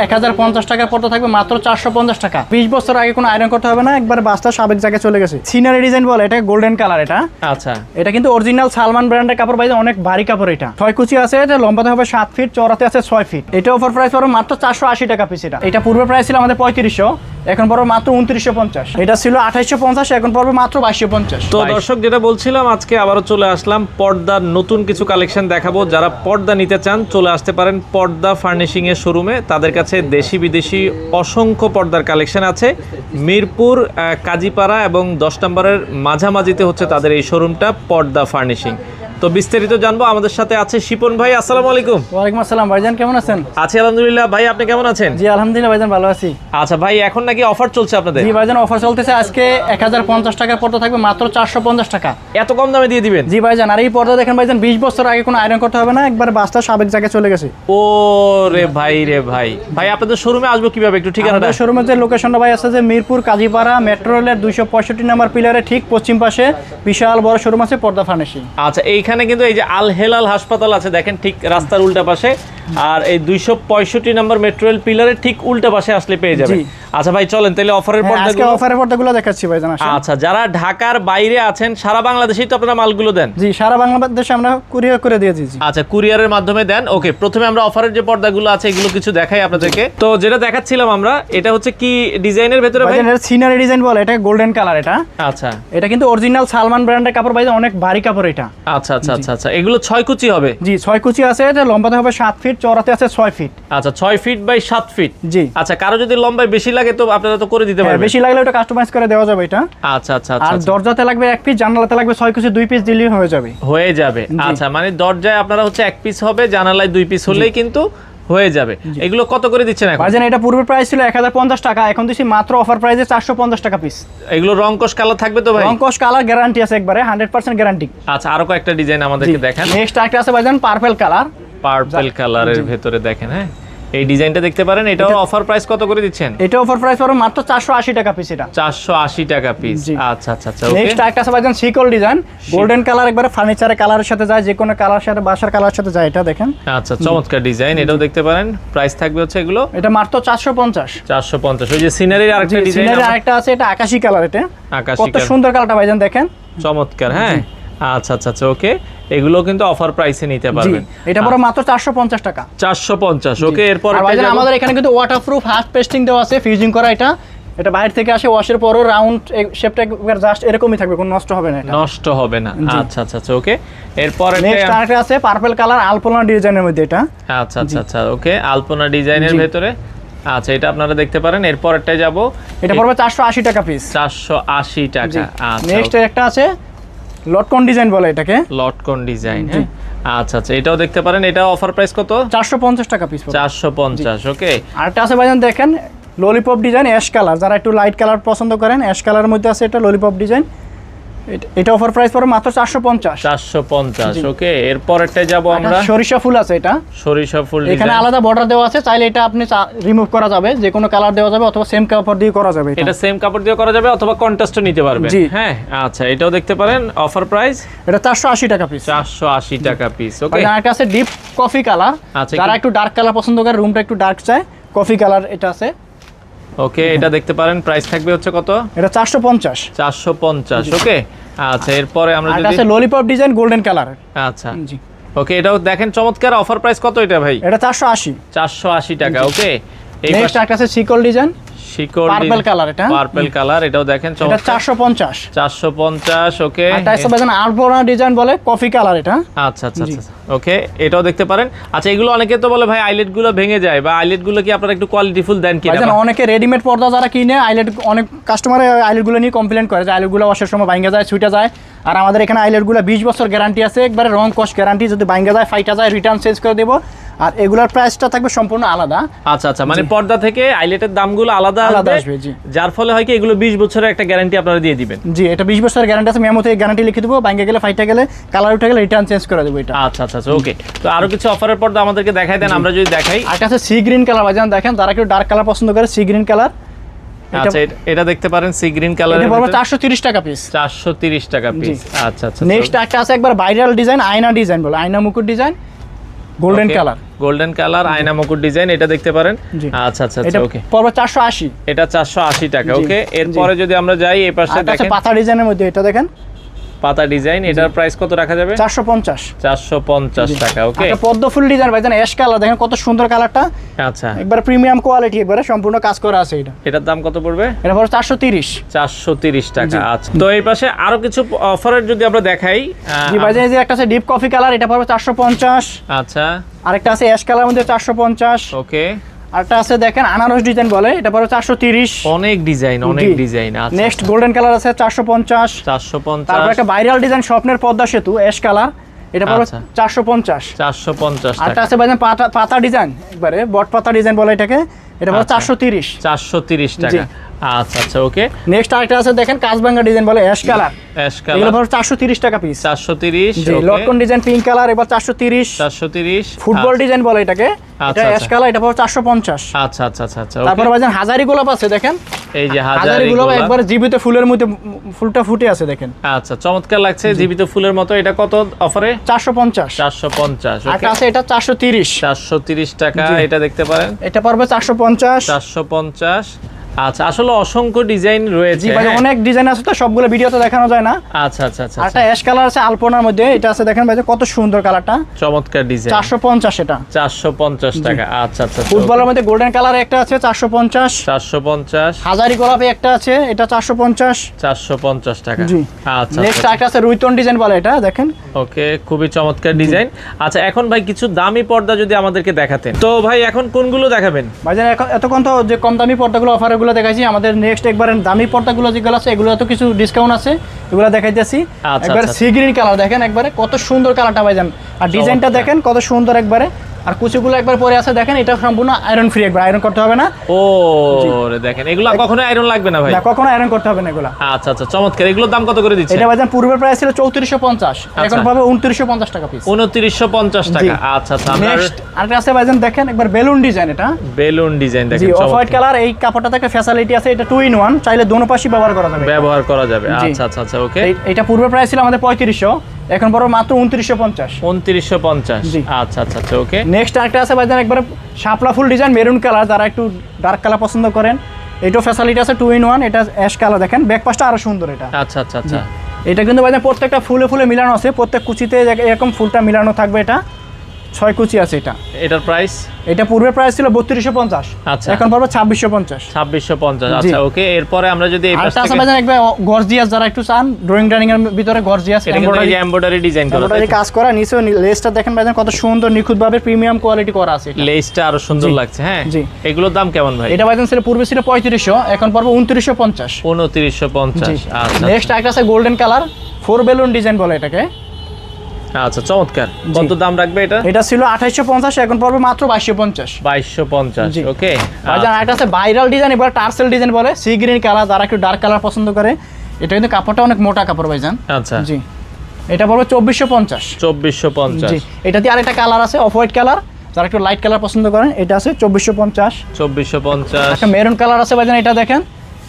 1050 টাকার পর্দা থাকবে মাত্র 450 টাকা। 20 বছর আগে কোনো আয়রন করতে হবে না, একবার বাসটা সাবেক জায়গায় চলে গেছে। সিনারি ডিজাইন বলে, এটা গোল্ডেন কালার। এটা আচ্ছা, এটা কিন্তু অরিজিনাল সালমান ব্র্যান্ডের কাপড় ভাই, অনেক ভারী কাপড়। এটা 6 কুচি আছে, এটা লম্বাতে হবে 7 ফিট, চওড়াতে আছে 6 ফিট। এটা অফার প্রাইস পড়বে মাত্র 480 টাকা পিস। এটা পূর্বে প্রাইস ছিল আমাদের 3500, এখন পড়বে মাত্র 2950। এটা ছিল 2850, এখন পড়বে মাত্র 2250। তো দর্শক যেটা বলছিলাম, আজকে আবারও চলে আসলাম পর্দার নতুন কিছু কালেকশন দেখাবো। যারা পর্দা নিতে চান চলে আসতে পারেন পর্দা ফার্নিশিং এর শোরুমে। তাদের কাছে দেশি বিদেশি অসংখ্য পর্দার কালেকশন আছে। মিরপুর কাজীপাড়া এবং 10 নম্বরের মাঝামাঝিতে হচ্ছে তাদের এই শোরুমটা, পর্দা ফার্নিশিং। তো বিস্তারিত জানবো, আমাদের সাথে আছে শিপন ভাই। আসসালামু আলাইকুম। ওয়ালাইকুম আসসালাম ভাইজান, কেমন আছেন? আছি আলহামদুলিল্লাহ। ভাই আপনি কেমন আছেন? জি আলহামদুলিল্লাহ ভাইজান, ভালো আছি। আচ্ছা ভাই, এখন নাকি অফার চলছে আপনাদের? জি ভাইজান, অফার চলতেছে। আজকে 1050 টাকার পর্দা থাকবে মাত্র 450 টাকা। এত কম দামে দিয়ে দিবেন? জি ভাইজান, আর এই পর্দা দেখেন ভাইজান, 20 বছর আগে কোনো আয়রন করতে হবে না, একবার বাসটা সাবেক জায়গায় চলে গেছে। ও রে ভাই রে ভাই, ভাই আপনাদের শোরুমে আসবো কিভাবে, একটু ঠিকানাটা? আমাদের শোরুমের যে লোকেশনটা ভাই আছে, যে মিরপুর কাজীপাড়া মেট্রো রেলের 265 নম্বর পিলারে ঠিক পশ্চিম পাশে বিশাল বড় শোরুম আছে, পর্দা ফার্নিশিং। আচ্ছা, এইখানে কিন্তু এই যে আল হেলাল হাসপাতাল আছে, দেখেন ঠিক রাস্তার উল্টা পাশে। আর এই 265 নম্বর মেট্রো রেল পিলারের ঠিক উল্টা পাশে আসলে পেয়ে যাবে। আচ্ছা ভাই, চলেন তাহলে অফারের পর্দাগুলো। আজকে অফারের পর্দাগুলো দেখাচ্ছি ভাইজান। আচ্ছা, যারা ঢাকার বাইরে আছেন, সারা বাংলাদেশেই তো আপনারা মালগুলো দেন? জি, সারা বাংলাদেশে আমরা কুরিয়ার করে দিয়ে দিয়েছি। আচ্ছা, কুরিয়ারের মাধ্যমে দেন। ওকে, প্রথমে আমরা অফারের যে পর্দাগুলো আছে এগুলো কিছু দেখাই আপনাদেরকে। তো যেটা দেখাচ্ছিলাম আমরা, এটা হচ্ছে কি ডিজাইনের ভেতরে ভাই? এটা সিনারি ডিজাইন বলে, এটা গোল্ডেন কালার। এটা আচ্ছা, এটা কিন্তু অরিজিনাল সালমান ব্র্যান্ডের কাপড় ভাই, অনেক ভারী কাপড়। এটা আচ্ছা আচ্ছা আচ্ছা আচ্ছা, এগুলো 6 কুচি হবে? জি, 6 কুচি আছে, এটা লম্বাতে হবে 7 ফিট, চওড়াতে আছে 6 ফিট। আচ্ছা, 6 ফিট বাই 7 ফিট। জি। আচ্ছা, কারো যদি লম্বায় বেশি লাগে তো আপনারা তো করে দিতে পারবেন? বেশি লাগলে ওটা কাস্টমাইজ করে দেওয়া যাবে এটা। আচ্ছা আচ্ছা আর আচ্ছা, দরজাতে লাগবে 1 পিস, জানালাতে লাগবে 6 কুচি 2 পিস দিলেই হয়ে যাবে। হয়ে যাবে। আচ্ছা, মানে দরজায় আপনারা হচ্ছে 1 পিস হবে, জানালায় 2 পিস হলেই কিন্তু হয়ে যাবে। এগুলো কত করে দিচ্ছেন এখন? ভাইজান, এটা পূর্বে প্রাইস ছিল 1050 টাকা, এখন দিছি মাত্র অফার প্রাইসে 450 টাকা পিস। এগুলো রং কস কালার থাকবে তো ভাই? রং কস কালার গ্যারান্টি আছে, একবারে 100% গ্যারান্টি। আচ্ছা, আরো কয়েকটা ডিজাইন আমাদেরকে দেখান। নেক্সট একটা আছে ভাইজান, পার্পল কালার। পার্পল কালারের ভেতরে দেখেন, হ্যাঁ এই ডিজাইনটা দেখতে পারেন। এটাও অফার প্রাইস কত করে দিচ্ছেন? এটা অফার প্রাইস পড়বে মাত্র 480 টাকা পিস। এটা 480 টাকা পিস। আচ্ছা আচ্ছা আচ্ছা, ওকে। নেক্সট একটা আছে ভাইজান, সিকল ডিজাইন, গোল্ডেন কালার, একবারে ফার্নিচারের কালারের সাথে যায়, যে কোনো কালার সাথে, বাসার কালার সাথে যায়। এটা দেখেন, আচ্ছা, চমৎকার ডিজাইন। এটাও দেখতে পারেন। প্রাইস থাকবে হচ্ছে এগুলো এটা মাত্র 450। 450। ওই যে সিনারির আরেকটা ডিজাইন, সিনারি আরেকটা আছে, এটা আকাশী কালার। এটা কত সুন্দর কালারটা ভাইজান, দেখেন, চমৎকার। হ্যাঁ, আচ্ছা আচ্ছা আচ্ছা, ওকে। এগুলো কিন্তু অফার প্রাইসে নিতে পারবেন। এটা পুরো মাত্র 450 টাকা। 450, ওকে। এরপর আমাদের এখানে কিন্তু ওয়াটারপ্রুফ হাফ পেস্টিং দেওয়া আছে, ফিউজিং করা। এটা বাইরে থেকে আসে, ওয়াশের পরও রাউন্ড শেপটা জাস্ট এরকমই থাকবে, কোনো নষ্ট হবে না, এটা নষ্ট হবে না। আচ্ছা আচ্ছা আচ্ছা, ওকে। এরপর নেক্সট আরেকটা আছে পার্পল কালার, আলপনা ডিজাইনের মধ্যে। এটা আচ্ছা আচ্ছা আচ্ছা, ওকে। আলপনা ডিজাইনের ভেতরে। আচ্ছা, এটা আপনারা দেখতে পারেন। এরপর একটা যাব, এটা পড়বে 480 টাকা পিস। 480 টাকা। আচ্ছা, নেক্সট একটা আছে লটকন ডিজাইন বলে এটাকে, লটকন ডিজাইন। হ্যাঁ, আচ্ছা আচ্ছা, এটাও দেখতে পারেন। এটা অফার প্রাইস কত? 450 টাকা পিস। 450, ওকে। আরেকটা আছে ভাইজান, দেখেন ললিপপ ডিজাইন, অ্যাশ কালার। যারা একটু লাইট কালার পছন্দ করেন, অ্যাশ কালারের মধ্যে আছে এটা ললিপপ ডিজাইন। এটা অফার প্রাইস পড়বে মাত্র 450। 450, ওকে। এরপর একটা যাব আমরা, সরিষা ফুল আছে। এটা সরিষা ফুল ডিজাইন, এখানে আলাদা বর্ডার দেওয়া আছে, চাইলে এটা আপনি রিমুভ করা যাবে, যে কোনো কালার দেওয়া যাবে, অথবা সেম কাপড় দিয়ে করা যাবে। এটা সেম কাপড় দিয়ে করা যাবে অথবা কন্ট্রাস্টও নিতে পারবেন। হ্যাঁ, আচ্ছা, এটাও দেখতে পারেন। অফার প্রাইস এটা 480 টাকা পিস। 480 টাকা পিস, ওকে। আর একটা আছে ডিপ কফি কালার। আচ্ছা, যারা একটু ডার্ক কালার পছন্দ করে, রুমটা একটু ডার্ক চায়, কফি কালার এটা আছে, ওকে। এটা দেখতে পারেন। প্রাইস থাকবে হচ্ছে কত? এটা 450। 450, ওকে। আচ্ছা, এরপরে আমরা যদি আছে ললিপপ ডিজাইন গোল্ডেন কালার। আচ্ছা, ওকে। এটাও দেখেন চমৎকার। অফার প্রাইস কত এটা ভাই? এটা 480। 480 টাকা, ওকে। নেক্সট একটা আছে সিকল ডিজাইন, পার্পল কালার। এটা পার্পল কালার, এটাও দেখেন চমৎকার। এটা 450। 450, ওকে। এটা আছে ভাইজান আলপনা ডিজাইন বলে, কফি কালার। এটা আচ্ছা আচ্ছা আচ্ছা, ওকে। এটাও দেখতে পারেন। আচ্ছা, এগুলো অনেকে তো বলে ভাই আইলেট গুলো ভেঙে যায়, বা আইলেট গুলো কি আপনারা একটু কোয়ালিটিফুল দেন কিনা? ভাইজান, অনেকে রেডিমেড পর্দা যারা কিনে, আইলেট অনেক কাস্টমার আইলেট গুলো নিয়ে কমপ্লেন করে যে আইলেট গুলো ওয়াশের সময় ভাঙা যায়, ছুটে যায়। আর আমাদের এখানে আইলেট গুলো 20 বছর গ্যারান্টি আছে, একবারে রং কস গ্যারান্টি। যদি ভাঙা যায়, ফাইটা যায়, রিটার্ন চেঞ্জ করে দেবো। আর এগুলোর প্রাইসটা থাকবে সম্পূর্ণ আলাদা। আচ্ছা আচ্ছা, মানে পর্দা থেকে আইলেটের দামগুলো আলাদা আসবে, যার ফলে হয় কি এগুলো 20 বছরের একটা গ্যারান্টি আপনারা দিয়ে দিবেন। জি, এটা 20 বছরের গ্যারান্টি আছে, মেমোতে গ্যারান্টি লিখে দেবো। ভাঙা গেলে, ফাইটা গেলে, কালার উঠে গেলে রিটার্ন চেঞ্জ করে দেবো এটা। আচ্ছা আচ্ছা, ওকে। তো আরো কিছু অফারের পর্দা আমাদেরকে দেখাই দেন, আমরা যদি দেখাই। আর আছে সি গ্রিন কালার ভাইজান, দেখেন যারা একটু ডার্ক কালার পছন্দ করে, সি গ্রিন কালার। আচ্ছা, এটা দেখতে পারেন, সি গ্রিন কালার। এটা পড়বে 430 টাকা পিস। 430 টাকা পিস। আচ্ছা আচ্ছা। নেক্সট একটা আছে একবার ভাইরাল ডিজাইন, আয়না ডিজাইন বলে, আয়না মুকুট design. Golden colour. Golden colour আয়না মুকুট ডিজাইন, এটা দেখতে পারেন। জি। আচ্ছা আচ্ছা এটা আচ্ছা, ওকে। পড়বে 480। এটা 480 টাকা, জি, ওকে। এরপরে যদি আমরা যাই এই পাশে আর এটা আছে দেখেন পাতা ডিজাইনের মধ্যে, এটা দেখেন পাতা ডিজাইন, এটার প্রাইস কত রাখা যাবে? 450। 450 টাকা, ওকে। এটা পদ্ম ফুল ডিজাইন ভাইজান, অ্যাশ কালার, দেখেন কত সুন্দর কালারটা, আচ্ছা, একবার প্রিমিয়াম কোয়ালিটি, একবারে সম্পূর্ণ কাজ করা আছে এটা। এটার দাম কত পড়বে? এটা পড়বে 430। 430 টাকা, আচ্ছা। তো এই পাশে আরো কিছু অফারের যদি আমরা দেখাই, জি ভাইজান, এই যে একটা আছে ডিপ কফি কালার, এটা পড়বে 450। আচ্ছা, আরেকটা আছে অ্যাশ কালার মধ্যে 450। ওকে। আরেকটা আছে দেখেন আনারস ডিজাইন বলে, এটা পড়বে 430। অনেক ডিজাইন, অনেক জি। ডিজাইন। আচ্ছা, নেক্সট গোল্ডেন কালার আছে 450। 450। তারপর একটা ভাইরাল ডিজাইন স্বপ্নের পদ্মা সেতু অ্যাশ কালার, এটা পড়বে আচ্ছা। 450। 450 আরেকটা টাকা। আছে ভাইজান পাতা ডিজাইন, একবারে বট পাতা ডিজাইন বলে এটাকে, এটা পড়বে আচ্ছা। 430। 430 টাকা, আচ্ছা আচ্ছা, ওকে। নেক্সট আরেকটা আছে দেখেন কাজবাঙ্গা ডিজাইন বলে অ্যাশ কালার, অ্যাশ এগুলো কালার পড়বে 430 টাকা পিস। 430, জি, ওকে। লটকন ডিজাইন পিঙ্ক কালার, এবার 430। 430, ফুটবল ডিজাইন বলে এটাকে, আচ্ছা, এটা অ্যাশ আচ্ছা। কালার, এটা পড়বে 450। আচ্ছা আচ্ছা আচ্ছা আচ্ছা, তারপরে ওকে। ভাইজান হাজারি গোলাপ আছে দেখেন, এই যে হাজারি হাজারি গোলাপ গোলাপ। একবার জীবিত ফুলের মধ্যে ফুলটা ফুটে আছে দেখেন, আচ্ছা, চমৎকার লাগছে, জীবিত ফুলের মতো। এটা কত অফারে? 450। 450, ওকে। আরেকটা আছে এটা 430। 430 টাকা, জি। এটা দেখতে পারেন। এটা পড়বে 450। 450, আচ্ছা। আসলে অসংখ্য ডিজাইন জি রয়েছে, ভাই, হ্যাঁ। অনেক ডিজাইন আছে তো সবগুলো ভিডিওতে দেখানো যায় না। আচ্ছা আচ্ছা আচ্ছা, আরেকটা অ্যাশ কালার আছে আলপনার মধ্যে, এটা আছে দেখেন ভাই কত সুন্দর কালারটা, চমৎকার ডিজাইন। 450 এটা। 450 টাকা, আচ্ছা আচ্ছা, ফুটবলের মধ্যে গোল্ডেন কালার একটা আছে 450। 450, হাজারি গোলাপে একটা আছে, এটা 450। 450 টাকা, জি। আচ্ছা নেক্সট আচ্ছা, একটা আছে রুইতন ডিজাইন বলে, এটা দেখেন। ওকে, খুবই চমৎকার ডিজাইন। আচ্ছা, এখন ভাই কিছু দামি পর্দা যদি আমাদেরকে দেখাতেন, তো ভাই এখন কোনগুলো দেখাবেন? ভাইজান এতক্ষণ তো যে কম দামি পর্দাগুলো অফারগুলো দেখাইছি, আমাদের নেক্সট একবার দামি পর্দাগুলো যেগুলো আছে এগুলো তো কিছু ডিসকাউন্ট আছে, এগুলো দেখাইতেছি। আচ্ছা, একবার আচ্ছা। সি গ্রিন কালার দেখেন, একবারে কত সুন্দর কালারটা ভাইজান, আর ডিজাইনটা চমৎকার। দেখেন কত সুন্দর একবারে, আর কুচিগুলো একবার পরে আছে দেখেন, এটা সম্পূর্ণ আয়রন ফ্রি, একবার আয়রন করতে হবে না। ও রে, দেখেন এগুলো কখনো আয়রন লাগবে না ভাই? না, কখনো আয়রন করতে হবে না এগুলা। আচ্ছা আচ্ছা, চমৎকার। এগুলোর দাম কত করে দিচ্ছে? এটা ভাইজান পূর্বের প্রাইস ছিল 3450, এখন পাবে 2950 টাকা পিস। 2950 টাকা, আচ্ছা আচ্ছা। আমরা নেক্সট আরেকটা আছে ভাইজান দেখেন, একবার বেলুন ডিজাইন, এটা বেলুন ডিজাইন জি দেখেন, অফ হোয়াইট চমৎকার। কালার, এই কাপড়টা থেকে ফ্যাসিলিটি আছে, এটা 2 in 1, চাইলে দোনো পাশই ব্যবহার করা যাবে। ব্যবহার করা যাবে, জি। আচ্ছা আচ্ছা আচ্ছা, ওকে। এটা পূর্বের প্রাইস ছিল আমাদের 3500, এখন পড়বে মাত্র 2950। 2950, জি। আচ্ছা আচ্ছা আচ্ছা, ওকে। নেক্সট আরেকটা আছে ভাইজান, একবার শাপলা ফুল ডিজাইন মেরুন কালার, যারা একটু ডার্ক কালার পছন্দ করেন, এটাও ফ্যাসিলিটি আছে 2 in 1, এটা অ্যাশ কালার দেখেন, ব্যাক পাশটা আরো সুন্দর এটা। আচ্ছা আচ্ছা আচ্ছা, এটা কিন্তু ভাইজান প্রত্যেকটা ফুলে ফুলে মিলানো আছে, প্রত্যেক কুচিতে এরকম ফুলটা মিলানো থাকবে, এটা 6 কুচি আছে এটা। এটার প্রাইস? এটা পূর্বের প্রাইস ছিল 3250, আচ্ছা। এখন পড়বে 2650। 2650, জি। আচ্ছা, ওকে। এরপরে আমরা যদি এই পাশ আরেকটা আছে থেকে, ভাইজান একবার গর্জিয়াস, যারা একটু চান ড্রয়িং ডাইনিং এর ভিতরে গর্জিয়াস এটা কিন্তু এই যে এমব্রয়ডারি ডিজাইন করা, এমব্রয়ডারি কাজ করা, নিচে লেসটা দেখেন ভাইজান কত সুন্দর নিখুঁতভাবে প্রিমিয়াম কোয়ালিটি করা আছে এটা। লেসটা আরো সুন্দর জি। লাগছে, হ্যাঁ। জি। এগুলোর দাম কেমন ভাই? এটা ভাইজান ছিল পূর্বে ছিল 3500, এখন পড়বে 2950। 2950, আচ্ছা নেক্সট একটা আছে গোল্ডেন কালার, 4 বেলুন ডিজাইন বলে এটাকে। আচ্ছা, চমৎকার। কত দাম রাখবে এটা? এটা ছিল 2850, এখন পড়বে মাত্র 2250। 2250, জি। ওকে। ভাইজান একটা আছে ভাইরাল ডিজাইন, এবার টার্সেল ডিজাইন বলে, সি গ্রিন কালার, যারা একটু ডার্ক কালার পছন্দ করে, এটা কিন্তু কাপড়টা অনেক মোটা কাপড় ভাইজান। আচ্ছা, জি, এটা পড়বে 2450। 2450, জি, এটাতে আরেকটা কালার আছে অফ হোয়াইট কালার, যারা একটু লাইট কালার পছন্দ করেন, এটা আছে 2450। 2450, একটা মেরুন কালার আছে ভাইজান, এটা দেখেন,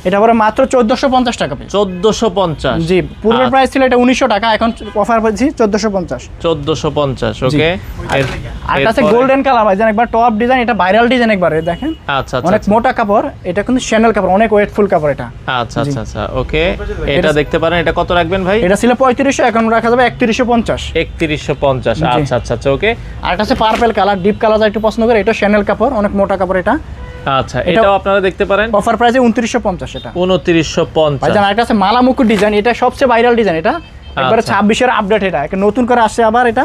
এটা পরে মাত্র 1450 টাকা পিস। 1450, জি, পূর্বের প্রাইস ছিল এটা 1900 টাকা, এখন অফার পাচ্ছি 1450। 1450, ওকে। আর কাছে গোল্ডেন কালার ভাইজান, একবার টপ ডিজাইন, এটা ভাইরাল ডিজাইন, একবার দেখেন আচ্ছা আচ্ছা অনেক মোটা কাপড়, এটা কিন্তু শ্যানেল কাপড়, অনেক ওয়েটফুল কাপড় এটা। আচ্ছা আচ্ছা আচ্ছা, ওকে। এটা দেখতে পারেন, এটা কত রাখবেন ভাই? এটা ছিল 3500, এখন রাখা যাবে 3150। 3150, আচ্ছা আচ্ছা আচ্ছা, ওকে। আর কাছে পার্পল কালার, ডিপ কালার যারা একটু পছন্দ করে, এটা শ্যানেল কাপড়, অনেক মোটা কাপড় এটা। আচ্ছা, এটাও আপনারা দেখতে পারেন, অফার প্রাইসে 2950 এটা। 2950, ভাইজান আর কাছে মালা মুকুট ডিজাইন, এটা সবচেয়ে ভাইরাল ডিজাইন, এটা একবারে আচ্ছা। 26 এর আপডেট, এটা একটা নতুন করে আসছে আবার এটা।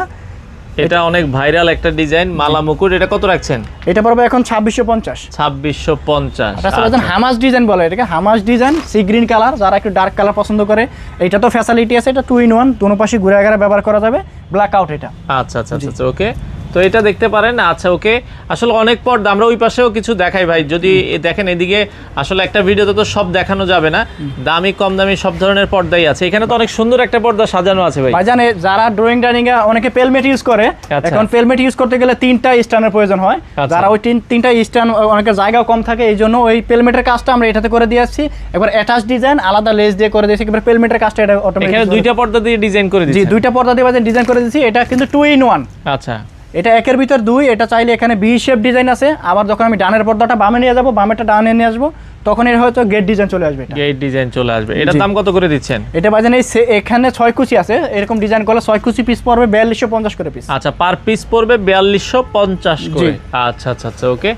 এটা অনেক ভাইরাল একটা ডিজাইন, মালা মুকুট। এটা কত রাখছেন? এটা পড়বে এখন 2650। 2650, এটা ভাইজান হামাস ডিজাইন বলে এটাকে, Hamas design sea green colour, যারা একটু ডার্ক কালার পছন্দ করে, এটা তো ফ্যাসিলিটি আছে, এটা 2 in 1, দুনো পাশে ঘুরে ঘুরে ব্যবহার করা যাবে, ব্ল্যাক আউট এটা। আচ্ছা আচ্ছা আচ্ছা, ওকে। তো এটা দেখতে পারেন, আচ্ছা, ওকে। আসলে অনেক পর্দা, আমরা ওই পাশেও কিছু দেখাই ভাই, যদি দেখেন এদিকে, আসলে একটা ভিডিওতে তো সব দেখানো যাবে না, দামি কম দামি সব ধরনের পর্দাই আছে। এখানে তো অনেক সুন্দর একটা পর্দা সাজানো আছে ভাই। ভাইজান যারা ড্রয়িং ডাইনিং এ অনেকে পেলমেট ইউজ করে, আচ্ছা। এখন পেলমেট ইউজ করতে গেলে 3টা স্ট্যান্ডের প্রয়োজন হয়, আচ্ছা। যারা ওই 3টা স্ট্যান্ড, অনেকের জায়গাও কম থাকে, এই জন্য ওই পেলমেটের কাজটা আমরা এটাতে করে দিয়েছি, এবার অ্যাটাচ ডিজাইন আলাদা লেস দিয়ে করে দিয়েছি, এবার পেলমেটের কাজটা এটা অটোমেটিক। এখানে দুইটা পর্দা দিয়ে ডিজাইন করে জি, দিয়েছেন? দুইটা পর্দা দিয়ে ভাইজান ডিজাইন করে দিয়েছি, এটা কিন্তু 2 in 1। আচ্ছা, এটা একের ভিতর দুই, এটা চাইলে এখানে ভি শেপ ডিজাইন আছে, আবার যখন আমি ডানের পর্দাটা বামে নিয়ে যাবো, বামেটা ডানে নিয়ে আসবো, তখন এর হয়তো গেট ডিজাইন চলে আসবে। গেট ডিজাইন চলে আসবে। এটার দাম কত করে দিচ্ছেন? এটা ভাইজান এখানে 6 কুচি আছে, এরকম ডিজাইন করলে 6 কুচি পিস পড়বে 4250 করে পিস। আচ্ছা, পার পিস পড়বে 4250 করে। আচ্ছা আচ্ছা আচ্ছা, ওকে।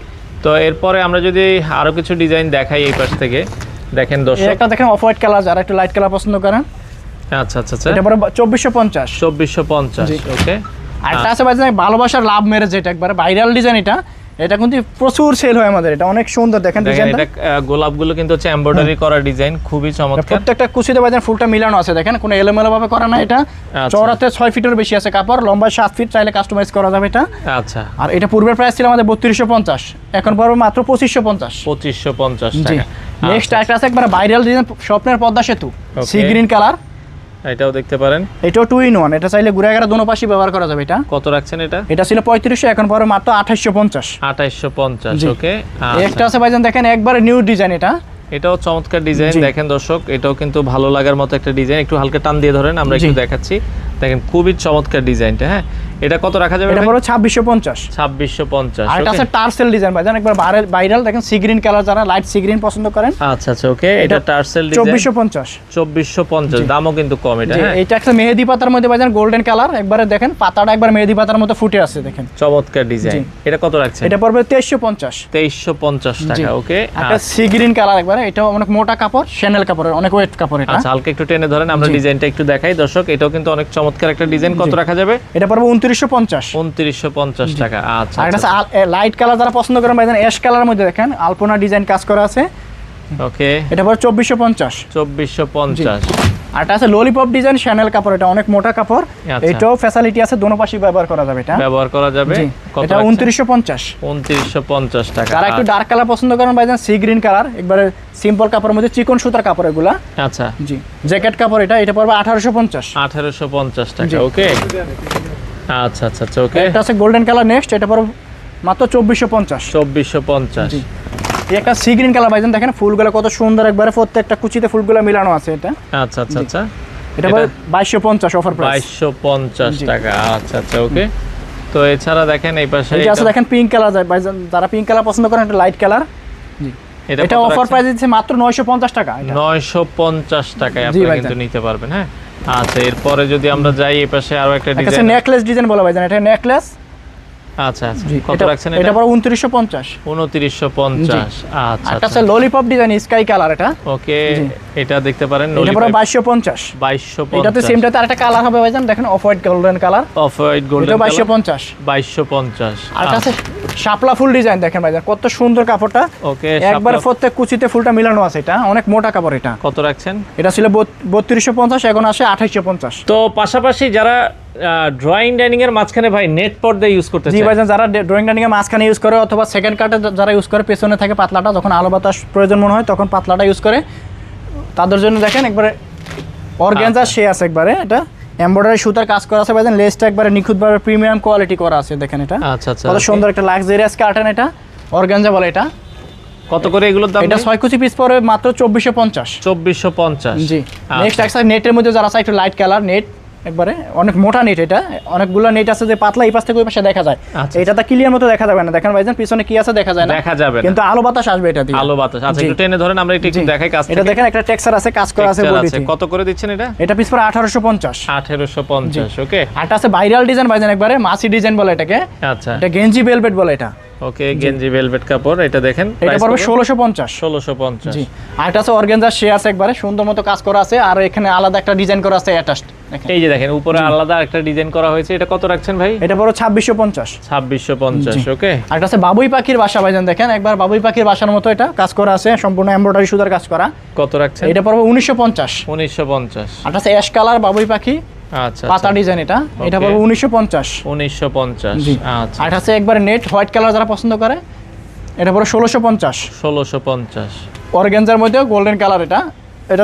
তো এরপরে আমরা যদি আরো কিছু ডিজাইন দেখাই এই পাশ থেকে, দেখেন দর্শক, একটা দেখেন অফ হোয়াইট কালার, যারা একটু লাইট কালার পছন্দ করেন। আচ্ছা আচ্ছা আচ্ছা, এটা পড়বে 2450। 2450, ওকে। আর একটা আছে ভাইজান ভালোবাসার লাভ ম্যারেজ, এটা একবারে ভাইরাল ডিজাইন। এটা কিন্তু প্রচুর সেল হয় আমাদের, এটা অনেক সুন্দর। দেখেন ডিজাইনটা, এটা গোলাপগুলো কিন্তু হচ্ছে এমব্রয়ডারি করা ডিজাইন, খুবই চমৎকার। প্রত্যেকটা কুচিতে ভাইজান ফুলটা মিলানো আছে, দেখেন কোনো এলোমেলো ভাবে করা না। এটা চওড়াতে 6 ফিটের বেশি আছে কাপড়, লম্বায় 7 ফিট, চাইলে কাস্টমাইজ করা যাবে এটা। আচ্ছা, আর এটা পূর্বের প্রাইস ছিল আমাদের 3250, এখন পড়বে মাত্র 2550। 2550 টাকা। নেক্সট একটা আছে একবার ভাইরাল ডিজাইন, স্বপ্নের পদ্মা সেতু, সি গ্রিন কালার। এটাও দেখতে পারেন, এটাও 2 in 1, এটা চাইলে ঘুরে গেলে দোনো পাশে ব্যবহার করা যাবে। এটা কত রাখছেন? এটা ছিল 3500, এখন পড়বে মাত্র 2850। 2850, ওকে। একটা আছে ভাইজান দেখেন একবারে নিউ ডিজাইন, এটাও চমৎকার ডিজাইন। দেখেন দর্শক, এটাও কিন্তু ভালো লাগার মতো একটা ডিজাইন। একটু হালকা টান দিয়ে ধরেন, আমরা একটু দেখাচ্ছি। দেখেন খুবই চমৎকার ডিজাইনটা। হ্যাঁ, এটা কত রাখা যাবে? এটা পুরো 2650। 2650। আর এটা আছে টার্সেল ডিজাইন ভাইজান, একবার ভাইরাল। দেখেন সি গ্রিন কালার, যারা লাইট সি গ্রিন পছন্দ করেন। আচ্ছা আচ্ছা, ওকে। এটা টার্সেল ডিজাইন 2450। 2450, দামও কিন্তু কম এটা। হ্যাঁ, এটা একটা মেহেদি পাতার মধ্যে ভাইজান, গোল্ডেন কালার, একবারে দেখেন পাতাটা একবার মেহেদি পাতার মতো ফুটে আছে, দেখেন চমৎকার ডিজাইন। এটা কত রাখছেন? এটা পড়বে 2350। 2350 টাকা, ওকে। একটা সি গ্রিন কালার, একবারে এটা অনেক মোটা কাপড়, শ্যানেল কাপড়ের, অনেক ওয়েট কাপড় এটা। আচ্ছা, হালকা একটু টেনে ধরেন, আমরা ডিজাইনটা একটু দেখাই দর্শক। এটাও কিন্তু অনেক চমৎকার একটা ডিজাইন। কত রাখা যাবে? এটা পড়বে 2950। 2950 টাকা। আচ্ছা, আর এটা লাইট কালার যারা পছন্দ করেন ভাইজান, অ্যাশ কালারের মধ্যে দেখেন আলপনা ডিজাইন কাজ করা আছে, ওকে। এটা পড়বে 2450। 2450। আর এটা আছে ললিপপ ডিজাইন, শ্যানেল কাপড়, এটা অনেক মোটা কাপড়। এটাও ফ্যাসিলিটি আছে, দোনো পাশে ব্যবহার করা যাবে। এটা ব্যবহার করা যাবে। এটা 2950। 2950 টাকা। যারা একটু ডার্ক কালার পছন্দ করেন ভাইজান, সি গ্রিন কালার, একবারে সিম্পল কাপড়ের মধ্যে চিকন সুতার কাপড় এগুলা। আচ্ছা, জি, জ্যাকেট কাপড়। এটা পড়বে 1850। 1850 টাকা, ওকে। আচ্ছা আচ্ছা আচ্ছা, ওকে। এটা আছে গোল্ডেন কালার নেক্সট, এটা পড়বে মাত্র 2450। 2450। জি, একটা সি গ্রিন কালার ভাইজান, দেখেন ফুলগুলো কত সুন্দর, একবারে প্রত্যেকটা কুচিতে ফুলগুলো মিলানো আছে। এটা আচ্ছা আচ্ছা আচ্ছা, এটা পড়বে 2250 অফার প্রাইস। 2250 টাকা। আচ্ছা আচ্ছা, ওকে। তো এছাড়া দেখেন এই পাশে এটা আছে দেখেন পিঙ্ক কালার, ভাইজান যারা পিঙ্ক কালার পছন্দ করেন, এটা লাইট কালার। জি, এটা অফার প্রাইস দিচ্ছে মাত্র 950 টাকা। 950 টাকায় আপনি কিন্তু নিতে পারবেন। হ্যাঁ, আচ্ছা, এরপরে যদি আমরা যাই এই পাশে আরো একটা ডিজাইন, নেকলেস ডিজাইন বলা ভাইজান, এটা নেকলেস। আচ্ছা আচ্ছা, কত রাখছেন? এটা পড়বে 2950। 2950। আচ্ছা, এটা আছে ললিপপ ডিজাইন, স্কাই কালার, এটা ওকে। এটা দেখতে পারেন, এটা পড়বে 2250। 2250। এটাতে সেমটাতে আরেকটা কালার হবে ভাইজান, দেখেন off white golden colour. Off white golden এটা 2250। 2250। আর এটা আছে শাপলা ফুল ডিজাইন, দেখেন ভাইজান কত সুন্দর কাপড়টা। ওকে, একবার প্রত্যেক কুচিতে ফুলটা মিলানো আছে, এটা অনেক মোটা কাপড়। এটা কত রাখছেন? এটা ছিল 3250, এখন আসে 2850। তো পাশাপাশি যারা ড্রয়িং ডাইনিং এর মাঝখানে ভাই নেট পর্দা ইউজ করতে জি ভাইজান, যারা ড্রয়িং ডাইনিং এর মাঝখানে ইউজ করে, অথবা সেকেন্ড কাটে যারা ইউজ করে, পেছনে থাকে পাতলাটা, যখন আলো বাতাস প্রয়োজন মনে হয় তখন পাতলাটা ইউজ করে, তাদের জন্য দেখেন একবারে অর্গানজা সে আছে, একবারে এটা এমব্রয়ডারি সুতার কাজ করা আছে ভাইজান, লেসটা একবারে নিখুঁতভাবে প্রিমিয়াম কোয়ালিটি করা আছে। দেখেন এটা আচ্ছা আচ্ছা, কত সুন্দর একটা লাক্সারিয়াস কার্টেন, এটা অর্গানজা বলে। এটা কত করে এগুলোর দাম? এটা 6 কুচি পিস পরে মাত্র 2450। 2450। জি, নেক্সট একটা নেটের মধ্যে যারা চায় একটু লাইট কালার নেট, একবারে অনেক মোটা নেট। এটা অনেকগুলো নেট আছে যে পাতলা, এই পাশ থেকে ওই পাশে দেখা যায়। এটাতে ক্লিয়ার মতো দেখা যাবে না, দেখেন ভাইজান পিছনে কি আছে দেখা যায় না, দেখা যাবে কিন্তু আলো বাতাস আসবে এটা দিয়ে। আলো বাতাস। আচ্ছা, একটু টেনে ধরেন, আমরা একটু দেখাই কাজ। এটা দেখেন একটা টেক্সচার আছে, কাজ করা আছে বডিতে। কত করে দিচ্ছেন এটা? এটা পিস পরে 1850। 1850, ওকে। আরটা আছে ভাইরাল ডিজাইন ভাইজান, একবারে মাছি ডিজাইন বলে এটাকে। আচ্ছা, এটা গেঞ্জি ভেলভেট বলে এটা। ওকে, গেঞ্জি ভেলভেট কাপড়। এটা দেখেন, এটা পড়বে 1650। 1650। জি, আরটা আছে অর্গানজা সে আছে, একবারে সুন্দর মতো কাজ করা আছে, আর এখানে আলাদা একটা ডিজাইন করা আছে অ্যাটাচড। এই যে দেখেন উপরে আলাদা একটা ডিজাইন করা হয়েছে। এটা কত রাখছেন ভাই? এটা পড়বে 2650। 2650, ওকে। আরটা আছে বাবুই পাখির বাসা ভাইজান, দেখেন একবার বাবুই পাখির বাসার মতো এটা কাজ করা আছে, সম্পূর্ণ এমব্রয়ডারি সুতার কাজ করা। কত রাখছেন? এটা পড়বে 1950। 1950। আরটা আছে অ্যাশ কালার বাবুই পাখি, আচ্ছা, পাতা ডিজাইন। এটা পড়বে 1950। 1950। আচ্ছা, আরটা আছে একবার নেট হোয়াইট কালার যারা পছন্দ করে, এটা পড়বে 1650। 1650। অর্গানজার মধ্যে গোল্ডেন কালার, এটা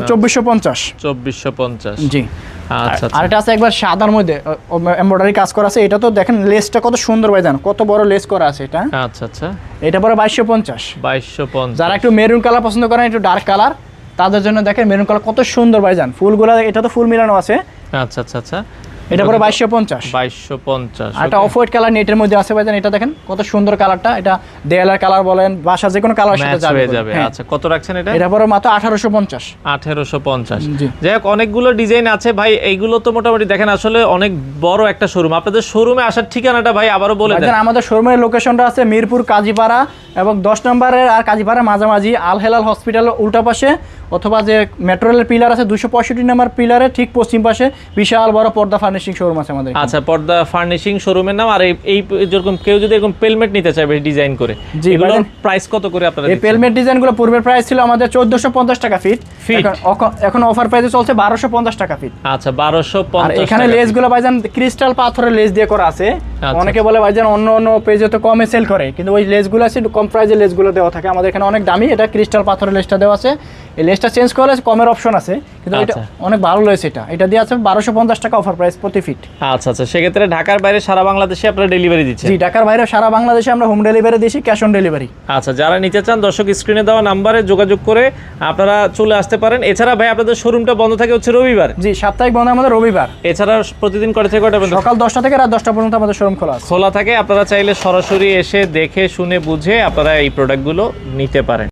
2450। 2450। জি, আচ্ছা। আর এটা আছে একবার সাদার মধ্যে এমব্রয়ডারি কাজ করা আছে। এটা তো দেখেন লেসটা কত সুন্দর ভাইজান, কত বড় লেস করা আছে এটা। আচ্ছা আচ্ছা, এটা পরে 2250। 2250। যারা একটু মেরুন কালার পছন্দ করেন, একটু ডার্ক কালার, তাদের জন্য দেখেন মেরুন কালার কত সুন্দর ভাইজান, ফুলগুলা এটা তো ফুল মিলানো আছে। আচ্ছা আচ্ছা আচ্ছা, এটা পরে 2250। 2250। আর একটা অফ হোয়াইট কালার নেটের মধ্যে আছে ভাইজান, এটা দেখেন কত সুন্দর কালারটা, এটা দেয়ালের কালার বলেন বাসা যে কোনো কালার সাথে ম্যাচ হয়ে যাবে। হ্যাঁ। আচ্ছা কত রাখছেন এটা? এটা পরে মাত্র 1850। 1850। জি। যাই হোক অনেকগুলো ডিজাইন আছে ভাই, এইগুলো তো মোটামুটি দেখেন আসলে অনেক বড় একটা শোরুম। আপনাদের শোরুমে আসার ঠিকানাটা ভাই আবারও বলে দেন। ভাইজান আমাদের শোরুমের লোকেশনটা আছে মিরপুর কাজীপাড়া এবং 10 নম্বরের আর কাজীপাড়া মাঝামাঝি আল হেলাল হসপিটাল উল্টা পাশে, অথবা যে মেট্রো রেলের পিলার আছে 265 নম্বর পিলারে ঠিক পশ্চিম পাশে বিশাল বড় পর্দা ফার্নিশিং শোরুম আছে আমাদের। আচ্ছা পর্দা ফার্নিশিং শোরুমের নাম। আর এই যেরকম কেউ যদি এরকম পেলমেট নিতে চাইবে ডিজাইন করে, জি, এগুলোর ভাইজান। প্রাইস কত করে আপনারা এই দিচ্ছেন? পেলমেট ডিজাইনগুলো পূর্বের প্রাইস ছিল আমাদের 1450 টাকা ফিট, ফিট। এখন অফার প্রাইসে চলছে 1250 টাকা ফিট। আচ্ছা আর 1250 এখানে টাকা। লেসগুলো ভাইজান ক্রিস্টাল পাথরের লেস দিয়ে করা আছে। আচ্ছা। অনেকে বলে ভাইজান অন্য অন্য পেজে তো কমে সেল করে, কিন্তু ওই লেসগুলো আছে কম প্রাইসে লেসগুলো দেওয়া থাকে, আমাদের এখানে অনেক দামি। এটা ক্রিস্টাল পাথরের লেসটা দেওয়া আছে, এই লেসটা চেঞ্জ করলে কমের অপশন আছে, কিন্তু এটা আচ্ছা। অনেক ভালো লেস। এটা দিয়ে আছে 1250 টাকা অফার প্রাইস প্রতি ফিট। আচ্ছা আচ্ছা, সেক্ষেত্রে ঢাকার বাইরে সারা বাংলাদেশে আপনারা ডেলিভারি দিচ্ছেন? জি, ঢাকার বাইরে সারা বাংলাদেশে আমরা হোম ডেলিভারি দিচ্ছি, ক্যাশ অন ডেলিভারি। আচ্ছা, যারা নিতে চান দর্শক স্ক্রিনে দেওয়া নাম্বারে যোগাযোগ করে আপনারা চলে আসতে পারেন। এছাড়া ভাই আপনাদের শোরুমটা বন্ধ থাকে হচ্ছে রবিবার? জি, সাপ্তাহিক বন্ধ আমাদের রবিবার। এছাড়া প্রতিদিন কটা থেকে কটা পর্যন্ত সকাল 10টা থেকে রাত 10টা পর্যন্ত আমাদের শোরুম খোলা আছে। খোলা থাকে। আপনারা চাইলে সরাসরি এসে দেখে শুনে বুঝে আপনারা এই প্রোডাক্টগুলো নিতে পারেন।